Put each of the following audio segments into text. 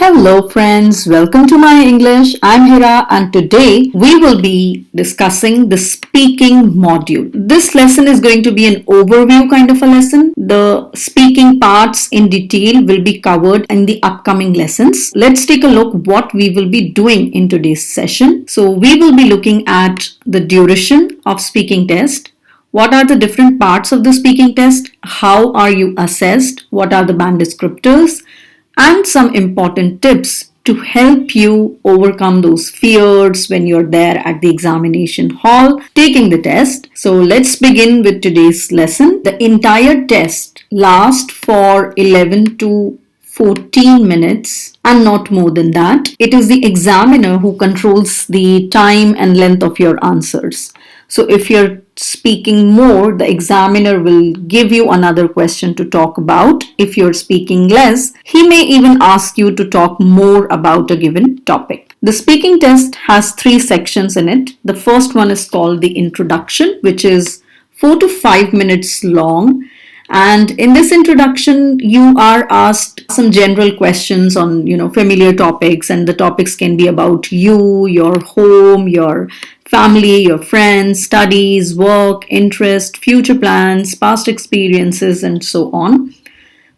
Hello friends, welcome to my English. I'm Hira and today we will be discussing the speaking module. This lesson is going to be an overview kind of a lesson. The speaking parts in detail will be covered in the upcoming lessons. Let's take a look what we will be doing in today's session. So we will be looking at the duration of speaking test. What are the different parts of the speaking test? How are you assessed? What are the band descriptors? And some important tips to help you overcome those fears when you're there at the examination hall taking the test. So let's begin with today's lesson. The entire test lasts for 11 to 14 minutes and not more than that. It is the examiner who controls the time and length of your answers. So if you're speaking more, the examiner will give you another question to talk about. If you're speaking less, he may even ask you to talk more about a given topic. The speaking test has 3 sections in it. The first one is called the introduction, which is 4 to 5 minutes long. And in this introduction, you are asked some general questions on, familiar topics, and the topics can be about you, your home, your family, your friends, studies, work, interest, future plans, past experiences, and so on.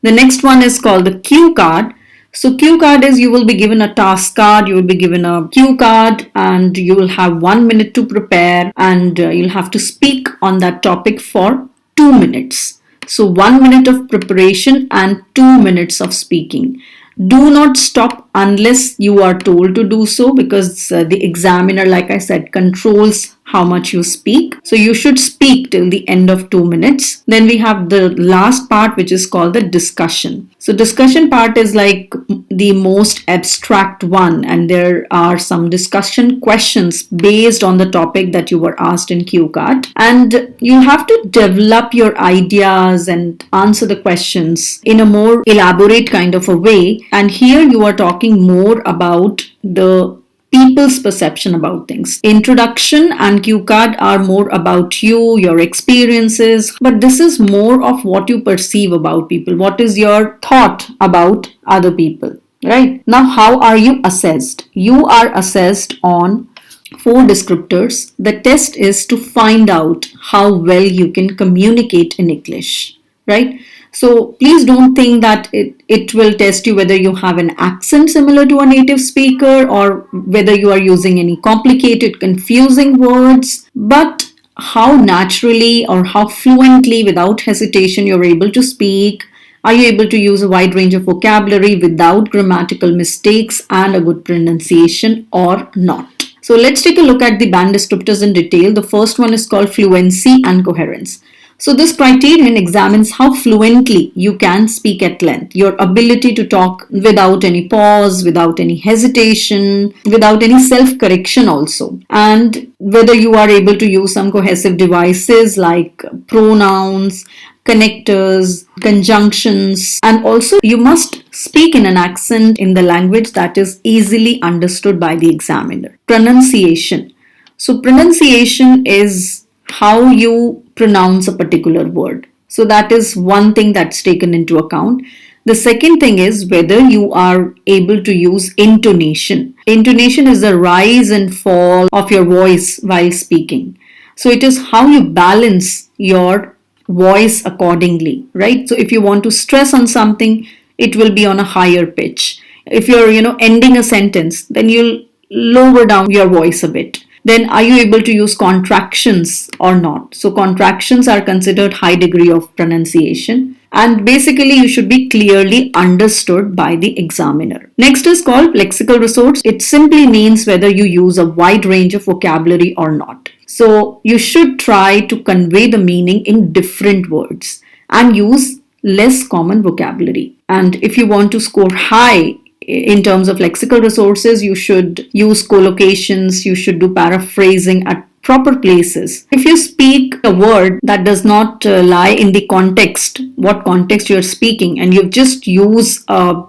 The next one is called the cue card. So cue card is you will be given a task card, you will be given a cue card, and you will have 1 minute to prepare, and you'll have to speak on that topic for 2 minutes. So 1 minute of preparation and 2 minutes of speaking. Do not stop unless you are told to do so, because the examiner, like I said, controls how much you speak. So you should speak till the end of 2 minutes. Then we have the last part, which is called the discussion. So discussion part is like the most abstract one, and there are some discussion questions based on the topic that you were asked in cue card. And you have to develop your ideas and answer the questions in a more elaborate kind of a way. And here you are talking more about the people's perception about things. Introduction and cue card are more about you, your experiences, but this is more of what you perceive about people. What is your thought about other people, right? Now, how are you assessed? You are assessed on 4 descriptors. The test is to find out how well you can communicate in English, right? So please don't think that it will test you whether you have an accent similar to a native speaker or whether you are using any complicated, confusing words, but how naturally or how fluently, without hesitation, you're able to speak. Are you able to use a wide range of vocabulary without grammatical mistakes and a good pronunciation or not? So let's take a look at the band descriptors in detail. The first one is called fluency and coherence. So this criterion examines how fluently you can speak at length, your ability to talk without any pause, without any hesitation, without any self-correction also, and whether you are able to use some cohesive devices like pronouns, connectors, conjunctions, and also you must speak in an accent in the language that is easily understood by the examiner. Pronunciation. So pronunciation is how you pronounce a particular word. So that is one thing that's taken into account. The second thing is whether you are able to use intonation. Intonation is the rise and fall of your voice while speaking. So it is how you balance your voice accordingly, right? So if you want to stress on something, it will be on a higher pitch. If you're, ending a sentence, then you'll lower down your voice a bit. Then are you able to use contractions or not? So contractions are considered high degree of pronunciation, and basically you should be clearly understood by the examiner. Next is called lexical resource. It simply means whether you use a wide range of vocabulary or not. So you should try to convey the meaning in different words and use less common vocabulary. And if you want to score high in terms of lexical resources, you should use collocations, you should do paraphrasing at proper places. If you speak a word that does not lie in the context, what context you're speaking, and you just use a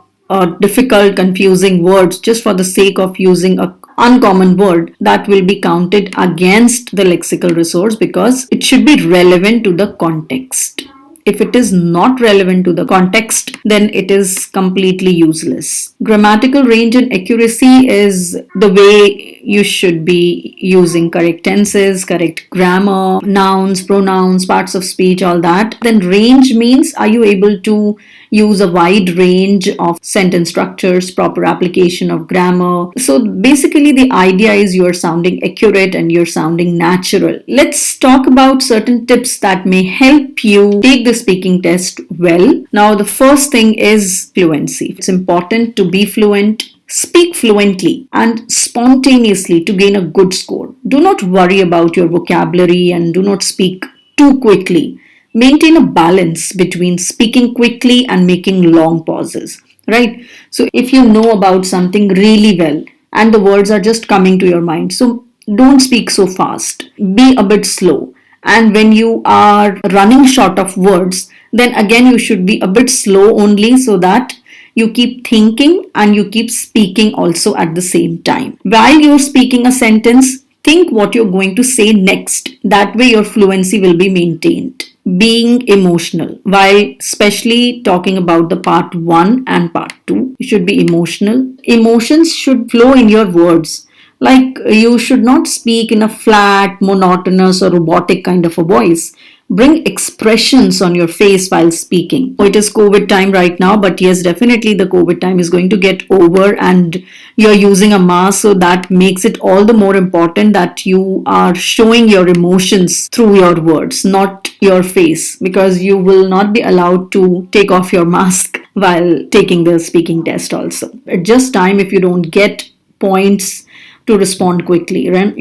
difficult, confusing words just for the sake of using a uncommon word, that will be counted against the lexical resource because it should be relevant to the context. If it is not relevant to the context, then it is completely useless. Grammatical range and accuracy is the way you should be using correct tenses, correct grammar, nouns, pronouns, parts of speech, all that. Then range means, are you able to use a wide range of sentence structures, proper application of grammar? So basically the idea is you're sounding accurate and you're sounding natural. Let's talk about certain tips that may help you take the speaking test well. Now the first thing is fluency. It's important to be fluent. Speak fluently and spontaneously to gain a good score. Do not worry about your vocabulary and do not speak too quickly. Maintain a balance between speaking quickly and making long pauses, right? So if you know about something really well and the words are just coming to your mind, so don't speak so fast. Be a bit slow. And when you are running short of words, then again you should be a bit slow only, so that you keep thinking and you keep speaking also at the same time. While you're speaking a sentence, think what you're going to say next. That way your fluency will be maintained. Being emotional, while especially talking about the part 1 and part 2, you should be emotional. Emotions should flow in your words. Like, you should not speak in a flat, monotonous or robotic kind of a voice. Bring expressions on your face while speaking. It is COVID time right now, but yes, definitely the COVID time is going to get over and you're using a mask, so that makes it all the more important that you are showing your emotions through your words, not your face, because you will not be allowed to take off your mask while taking the speaking test also. Adjust time if you don't get points to respond quickly, right?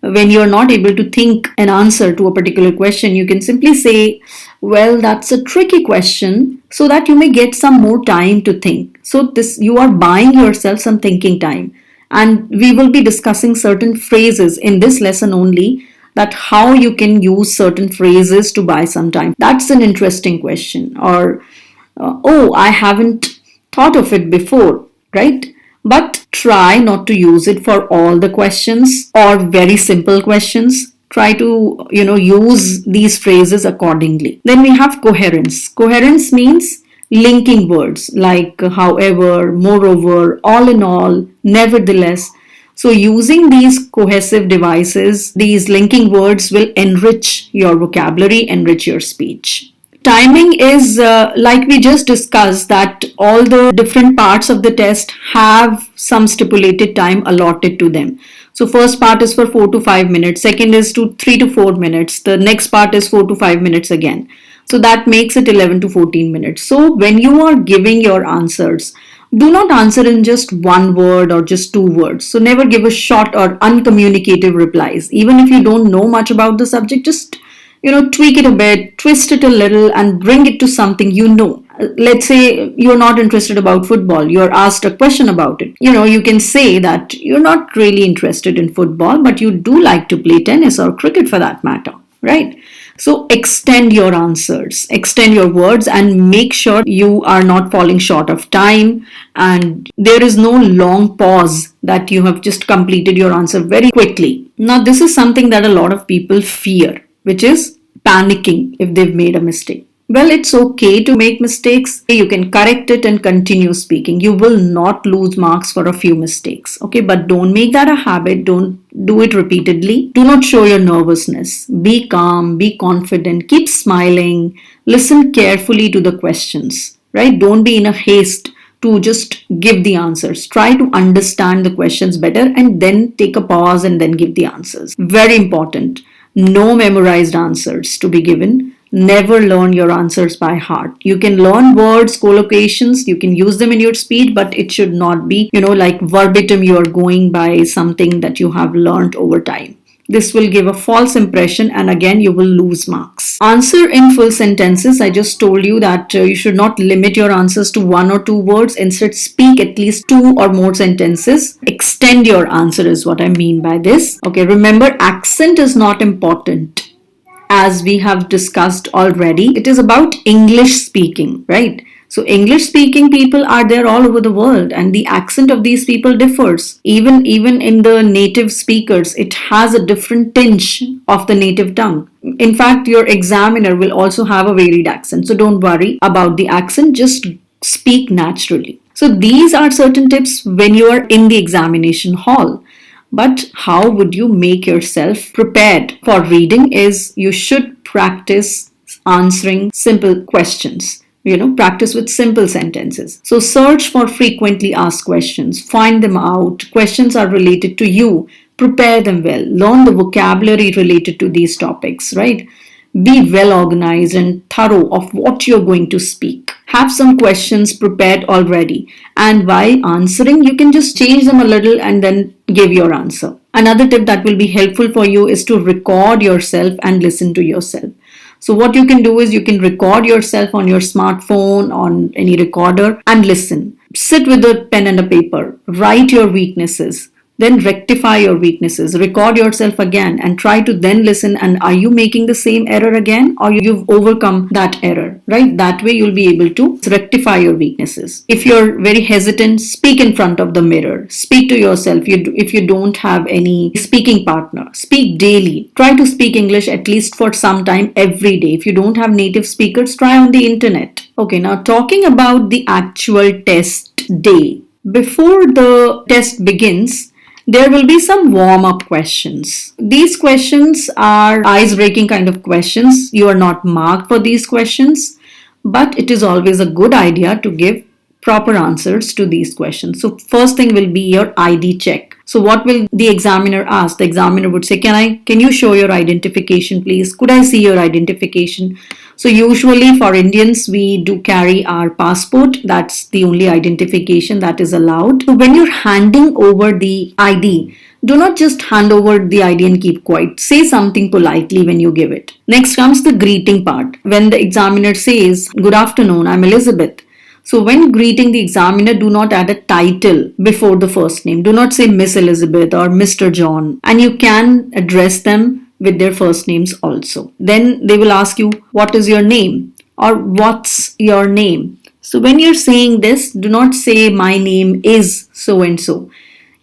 When you're not able to think an answer to a particular question, you can simply say, well, that's a tricky question, so that you may get some more time to think. So this, you are buying yourself some thinking time. And we will be discussing certain phrases in this lesson only, that how you can use certain phrases to buy some time. That's an interesting question. Or, oh, I haven't thought of it before, right? But try not to use it for all the questions or very simple questions. Try to, use these phrases accordingly. Then we have coherence. Coherence means linking words like however, moreover, all in all, nevertheless. So using these cohesive devices, these linking words will enrich your vocabulary, enrich your speech. Timing is like we just discussed, that all the different parts of the test have some stipulated time allotted to them. So first part is for 4 to 5 minutes, second is to 3 to 4 minutes, the next part is 4 to 5 minutes again. So that makes it 11 to 14 minutes. So when you are giving your answers, do not answer in just one word or just two words. So never give a short or uncommunicative replies. Even if you don't know much about the subject, just tweak it a bit, twist it a little and bring it to something you know. Let's say you're not interested about football. You're asked a question about it. You can say that you're not really interested in football, but you do like to play tennis or cricket for that matter, right? So extend your answers, extend your words, and make sure you are not falling short of time. And there is no long pause that you have just completed your answer very quickly. Now, this is something that a lot of people fear, which is panicking if they've made a mistake. Well, it's okay to make mistakes. You can correct it and continue speaking. You will not lose marks for a few mistakes. Okay, but don't make that a habit. Don't do it repeatedly. Do not show your nervousness. Be calm, be confident, keep smiling, listen carefully to the questions, right? Don't be in a haste to just give the answers. Try to understand the questions better and then take a pause and then give the answers. Very important. No memorized answers to be given. Never learn your answers by heart. You can learn words, collocations, you can use them in your speech, but it should not be, like verbatim you are going by something that you have learned over time. This will give a false impression and again you will lose marks. Answer in full sentences. I just told you that you should not limit your answers to one or two words. Instead, speak at least two or more sentences. Extend your answer is what I mean by this. Okay, remember, accent is not important. As we have discussed already, it is about English speaking, right? So English speaking people are there all over the world, and the accent of these people differs. Even in the native speakers, it has a different tinge of the native tongue. In fact, your examiner will also have a varied accent. So don't worry about the accent, just speak naturally. So these are certain tips when you are in the examination hall. But how would you make yourself prepared for reading is you should practice answering simple questions. Practice with simple sentences. So search for frequently asked questions, find them out. Questions are related to you. Prepare them well. Learn the vocabulary related to these topics, right? Be well organized and thorough of what you're going to speak. Have some questions prepared already, and while answering, you can just change them a little and then give your answer. Another tip that will be helpful for you is to record yourself and listen to yourself. So what you can do is you can record yourself on your smartphone, on any recorder, and listen. Sit with a pen and a paper. Write your weaknesses. Then rectify your weaknesses. Record yourself again and try to then listen. And are you making the same error again, or you've overcome that error, right? That way you'll be able to rectify your weaknesses. If you're very hesitant, speak in front of the mirror. Speak to yourself. If you don't have any speaking partner, speak daily. Try to speak English at least for some time every day. If you don't have native speakers, try on the internet. Okay, now talking about the actual test day. Before the test begins, there will be some warm-up questions. These questions are ice-breaking kind of questions. You are not marked for these questions, but it is always a good idea to give proper answers to these questions. So first thing will be your ID check. So what will the examiner ask? The examiner would say, can you show your identification, please? Could I see your identification? So usually for Indians, we do carry our passport. That's the only identification that is allowed. So when you're handing over the ID, do not just hand over the ID and keep quiet. Say something politely when you give it. Next comes the greeting part. When the examiner says, "Good afternoon, I'm Elizabeth." So when greeting the examiner, do not add a title before the first name. Do not say Miss Elizabeth or Mr. John. And you can address them with their first names also. Then they will ask you, what is your name? Or what's your name? So when you're saying this, do not say my name is so and so.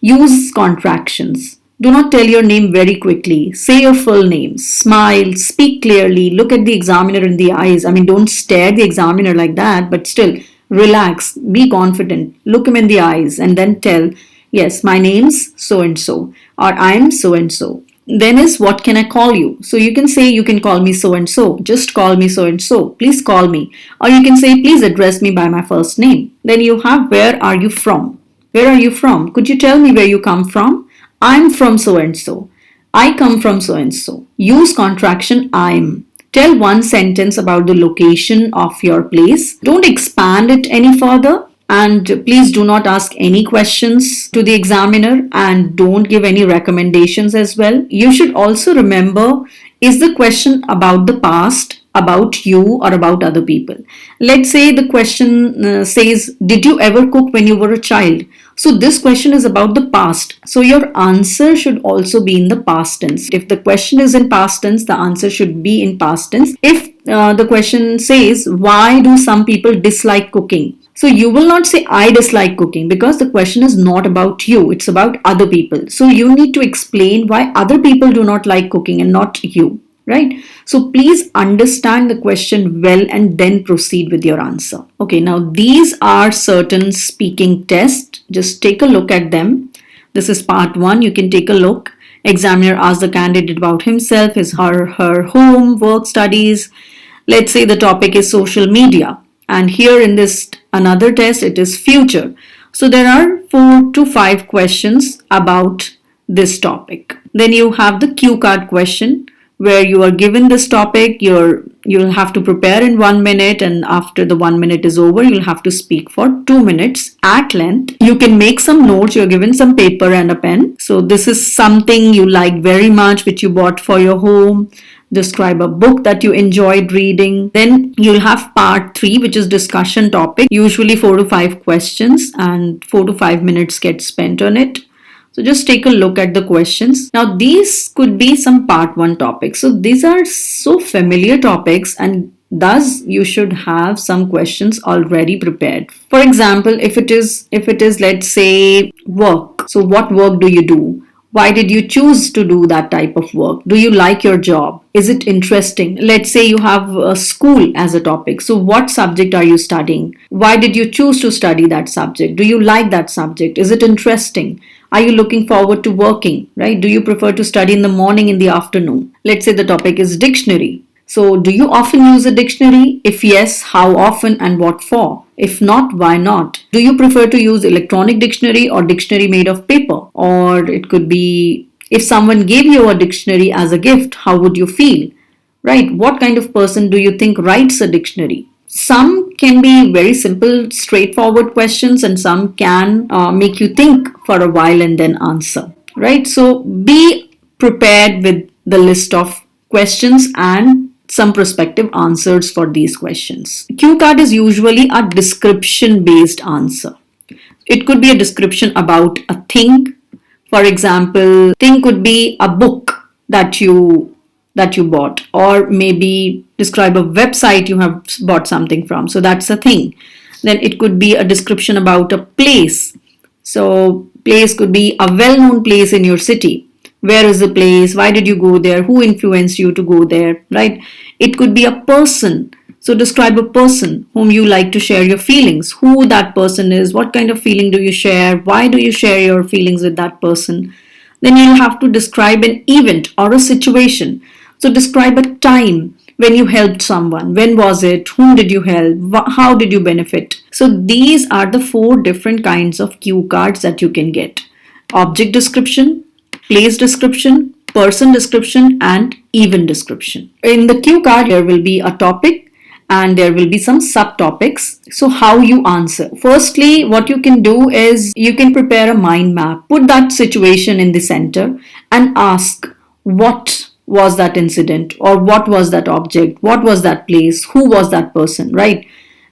Use contractions. Do not tell your name very quickly. Say your full name. Smile. Speak clearly. Look at the examiner in the eyes. Don't stare at the examiner like that, but still relax. Be confident. Look him in the eyes and then tell, yes, my name's so and so, or I'm so and so. Then is, what can I call you? So you can say, you can call me so and so. Just call me so and so. Please call me. Or you can say, please address me by my first name. Then you have, where are you from? Where are you from? Could you tell me where you come from? I'm from so and so. I come from so and so. Use contraction I'm. Tell one sentence about the location of your place. Don't expand it any further. And please do not ask any questions to the examiner, and don't give any recommendations as well. You should also remember, is the question about the past, about you, or about other people? Let's say the question says, did you ever cook when you were a child? So this question is about the past. So your answer should also be in the past tense. If the question is in past tense, the answer should be in past tense. If the question says, why do some people dislike cooking? So you will not say, I dislike cooking, because the question is not about you. It's about other people. So you need to explain why other people do not like cooking and not you, right? So please understand the question well and then proceed with your answer. Okay, now these are certain speaking tests. Just take a look at them. This is part 1. You can take a look. Examiner asks the candidate about himself, his, her home, work, studies. Let's say the topic is social media. And here in this another test, it is future. So there are 4 to 5 questions about this topic. Then you have the cue card question, where you are given this topic. You'll have to prepare in 1 minute, and after the 1 minute is over, you'll have to speak for 2 minutes at length. You can make some notes. You're given some paper and a pen. So this is something you like very much, which you bought for your home. Describe a book that you enjoyed reading. Then you'll have part 3, which is discussion topic. Usually 4 to 5 questions, and 4 to 5 minutes get spent on it. So just take a look at the questions. Now these could be some part 1 topics. So these are so familiar topics, and Thus, you should have some questions already prepared. For example, if it is let's say work. So what work do you do? Why did you choose to do that type of work? Do you like your job? Is it interesting? Let's say you have school as a topic. So what subject are you studying? Why did you choose to study that subject? Do you like that subject? Is it interesting? Are you looking forward to working, right? Do you prefer to study in the morning, in the afternoon? Let's say the topic is dictionary. So, do you often use a dictionary? If yes, how often and what for? If not, why not? Do you prefer to use electronic dictionary or dictionary made of paper? Or it could be if someone gave you a dictionary as a gift, how would you feel? Right? What kind of person do you think writes a dictionary? Some can be very simple, straightforward questions, and some can make you think for a while and then answer. Right? So, be prepared with the list of questions and some prospective answers for these questions. Cue card is usually a description based answer. It could be a description about a thing. For example, thing could be a book that you bought, or maybe describe a website you have bought something from. So that's a thing. Then it could be a description about a place. So place could be a well-known place in your city. Where is the place? Why did you go there? Who influenced you to go there? Right? It could be a person. So describe a person whom you like to share your feelings, who that person is, what kind of feeling do you share, why do you share your feelings with that person. Then you'll have to describe an event or a situation. So describe a time when you helped someone. When was it? Whom did you help? How did you benefit? So these are the 4 different kinds of cue cards that you can get. Object description, place description, person description, and event description. In the cue card, there will be a topic and there will be some subtopics. So how you answer. Firstly, what you can do is you can prepare a mind map. Put that situation in the center and ask what was that incident, or what was that object, what was that place, who was that person, right?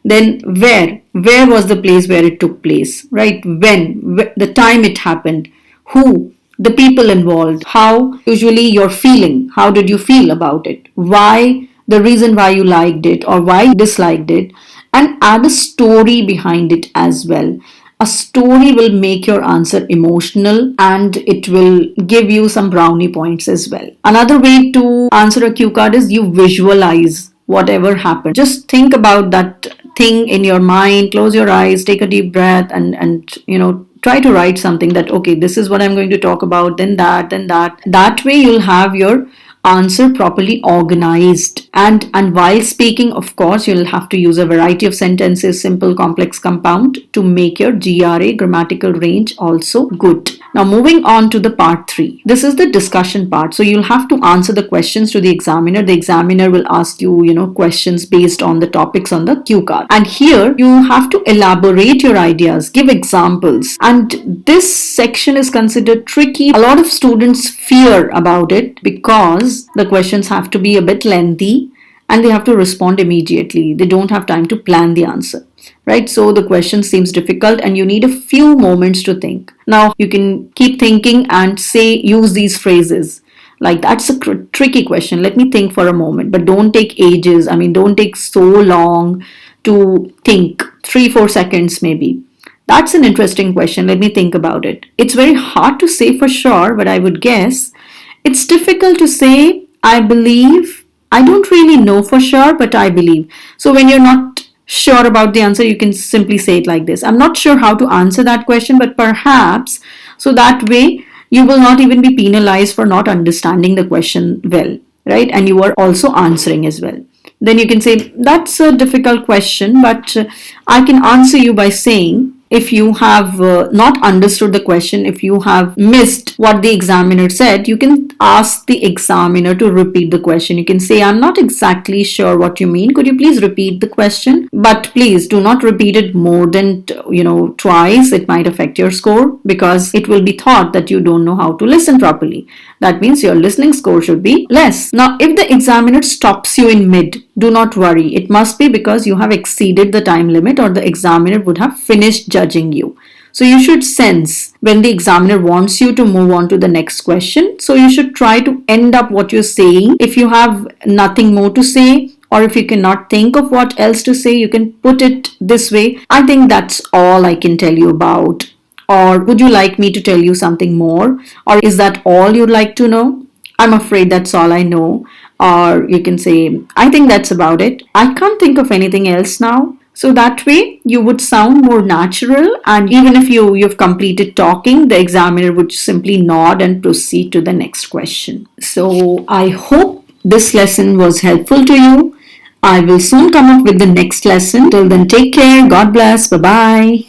Then where was the place where it took place, right? When, the time it happened, who, the people involved, how, usually your feeling, how did you feel about it, why, the reason why you liked it or why you disliked it, and add a story behind it as well. A story will make your answer emotional and it will give you some brownie points as well. Another way to answer a cue card is you visualize whatever happened. Just think about that thing in your mind, close your eyes, take a deep breath, and try to write something that, okay, this is what I'm going to talk about, then that, then that. That way you'll have your answer properly organized. And while speaking, of course, you'll have to use a variety of sentences, simple, complex, compound, to make your GRA, grammatical range, also good. Now moving on to the part 3. This is the discussion part. So you'll have to answer the questions to the examiner. The examiner will ask you, questions based on the topics on the cue card. And here you have to elaborate your ideas, give examples. And this section is considered tricky. A lot of students fear about it because the questions have to be a bit lengthy and they have to respond immediately. They don't have time to plan the answer, right? So the question seems difficult and you need a few moments to think. Now you can keep thinking and use these phrases like, that's a tricky question, let me think for a moment. But don't take ages. Don't take so long to think, 3-4 seconds maybe. That's an interesting question, let me think about it. It's very hard to say for sure, but I would guess it's difficult to say, I believe, I don't really know for sure, but I believe. So when you're not sure about the answer, you can simply say it like this. I'm not sure how to answer that question, but perhaps, so that way you will not even be penalized for not understanding the question well, right? And you are also answering as well. Then you can say, that's a difficult question, but I can answer you by saying, if you have not understood the question, if you have missed what the examiner said, you can ask the examiner to repeat the question. You can say, I'm not exactly sure what you mean. Could you please repeat the question? But please do not repeat it more than, twice. It might affect your score because it will be thought that you don't know how to listen properly. That means your listening score should be less. Now, if the examiner stops you in mid, do not worry. It must be because you have exceeded the time limit or the examiner would have finished judging you. So you should sense when the examiner wants you to move on to the next question. So you should try to end up what you're saying. If you have nothing more to say, or if you cannot think of what else to say, you can put it this way. I think that's all I can tell you about. Or would you like me to tell you something more? Or is that all you'd like to know? I'm afraid that's all I know. Or you can say, I think that's about it. I can't think of anything else now. So that way you would sound more natural, and even if you've completed talking, the examiner would simply nod and proceed to the next question. So I hope this lesson was helpful to you. I will soon come up with the next lesson. Till then, take care. God bless. Bye bye.